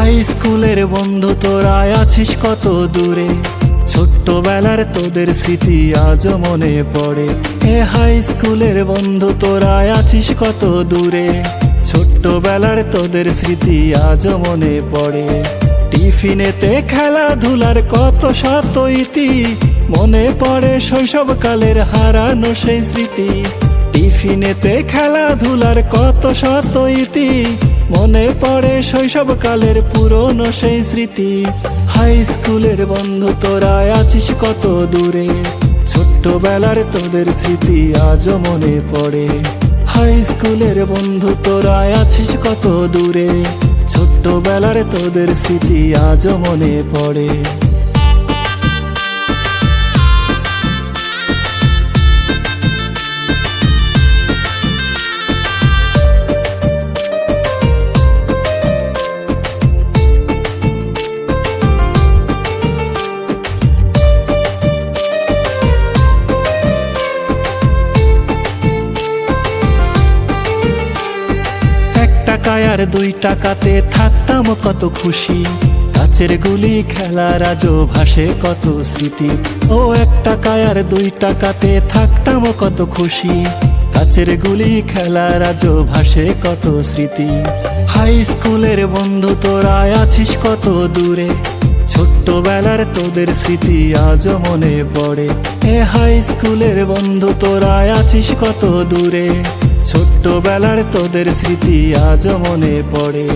High স্কুলের বন্ধু তোরা আছিস কত দূরে, ছোট্টবেলার তোদের স্মৃতি আজও মনে পড়ে। হাই স্কুলের বন্ধু তোরা আছিস কত দূরে, ছোট্টবেলার তোদের স্মৃতি আজও মনে পড়ে। টিফিনেতে খেলাধুলার কত শত ইতি, মনে পড়ে শৈশবকালের হারানো সেই স্মৃতি। টিফিনেতে খেলাধুলার কত শত ইতি, মনে পড়ে শৈশবকালের পুরনো সেই স্মৃতি। হাই স্কুলের বন্ধু তোরা আছিস কত দূরে, ছোট্টবেলার তোদের স্মৃতি আজও মনে পড়ে। হাই স্কুলের বন্ধু তোরা আছিস কত দূরে, ছোট্টবেলার তোদের স্মৃতি আজও মনে পড়ে। আর 2 টাকাতে থাকতাম কত খুশি, কাচের গুলি খেলার আজও ভাসে কত স্মৃতি। 1 টাকা আর 2 টাকাতে থাকতাম কত খুশি, কাচের গুলি খেলার আজও ভাসে কত স্মৃতি। হাই স্কুলের বন্ধু তোরা আছিস কত দূরে, ছোট্টবেলার তোদের স্মৃতি আজও মনে পড়ে। হাই স্কুলের বন্ধু তোরা আছিস কত দূরে, ছোট্টবেলার তোদের স্মৃতি আজও মনে পড়ে।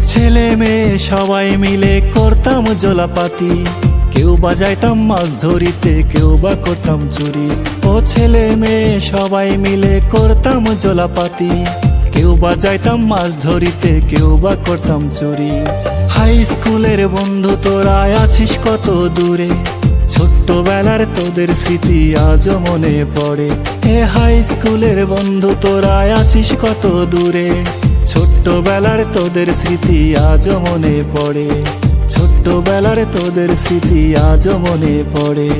ছেলে মেয়ে সবাই মিলে করতাম জলাপাতি, কেউ বা যাইতাম মাছ ধরিতে, কেউ বা করতাম চুরি। ছেলে মেয়ে সবাই মিলে করতাম জলাপাতি, কেউ বা যাইতাম মাছ ধরিতে, কেউ বা করতাম চুরি। হাই স্কুলের বন্ধু তোরা আছিস কত দূরে, ছোট্টবেলার তোদের স্মৃতি আজও মনে পড়ে। হাই স্কুলের বন্ধু তোরা আছিস কত দূরে, ছোট্টবেলার তোদের স্মৃতি আজও মনে পড়ে। ছোট্টবেলার তোদের স্মৃতি আজও মনে পড়ে।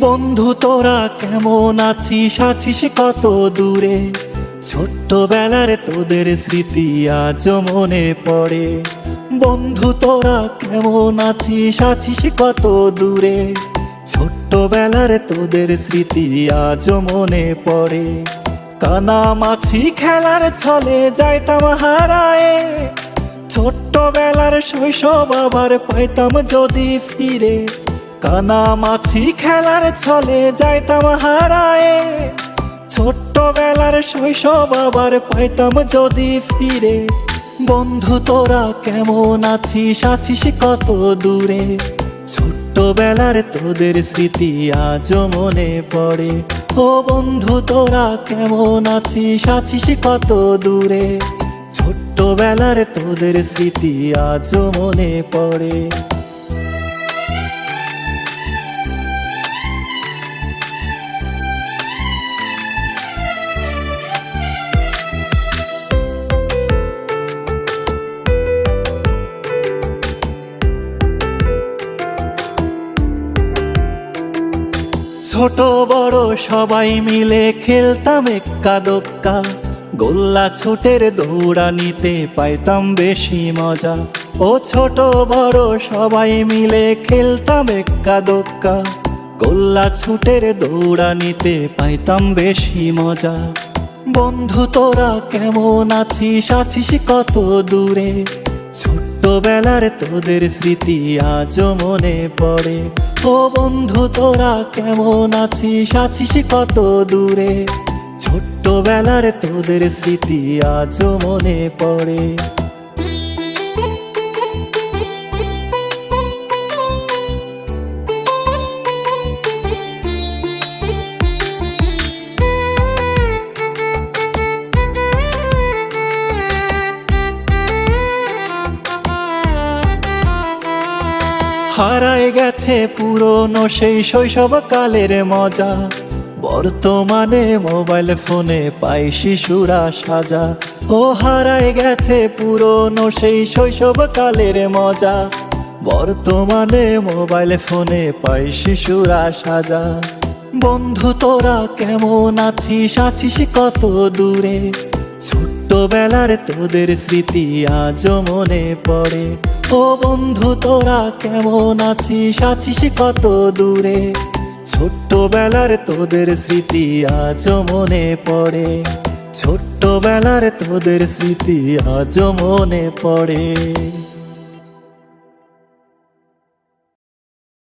বন্ধু তোরা কেমন আছিস, আছিস কত দূরে, ছোট্টবেলার তোদের স্মৃতি আজও মনে পড়ে। বন্ধু তোরা কেমন আছিস, আছিস কত দূরে, ছোট্টবেলার তোদের স্মৃতি আজও মনে পড়ে। কানামাছি খেলার ছলে যাইতাম হারায়ে, ছোট্টবেলার শৈশব আবার পাইতাম যদি ফিরে। কানামাছি খেলার ছলে যাইতাম হারায়ে, ছোট্টবেলার শৈশব আবার পাইতাম যদি ফিরে। বন্ধু তোরা কেমন আছিস, আছিস কত দূরে, ছোট্টবেলার তোদের স্মৃতি আজও মনে পড়ে। বন্ধু তোরা কেমন আছিস, আছিস কত দূরে, ছোট্টবেলার তোদের স্মৃতি আজও মনে পড়ে। ছোট বড় সবাই মিলে খেলতাম এক্কা দোক্কা, গোল্লা ছুটের দৌড়ানিতে পাইতাম বেশি মজা। ছোট বড় সবাই মিলে খেলতাম এক্কা দোক্কা, গোল্লা ছুটের দৌড়ানিতে পাইতাম বেশি মজা। বন্ধু তোরা কেমন আছিস, আছিস কত দূরে, ছোট্টবেলার তোদের স্মৃতি আজও মনে পড়ে। বন্ধু তোরা কেমন আছিস, আছিস কত দূরে, ছোট্টবেলার তোদের স্মৃতি আজও মনে পড়ে। হারায় গেছে পুরনো সেই শৈশবকালের মজা, বর্তমানে মোবাইল ফোনে পাই শিশুরা সাজা। ও হারায় গেছে পুরনো সেই শৈশবকালের মজা, বর্তমানে মোবাইল ফোনে পাই শিশুরা সাজা। বন্ধু তোরা কেমন আছিস, আছিস কত দূরে? ছোট্টবেলার তোদের স্মৃতি আজও মনে পড়ে। ও বন্ধু তোরা কেমন আছিস, আছিস কত দূরে? ছোট্টবেলার তোদের স্মৃতি আজও মনে পড়ে। ছোট্টবেলার তোদের স্মৃতি আজও মনে পড়ে।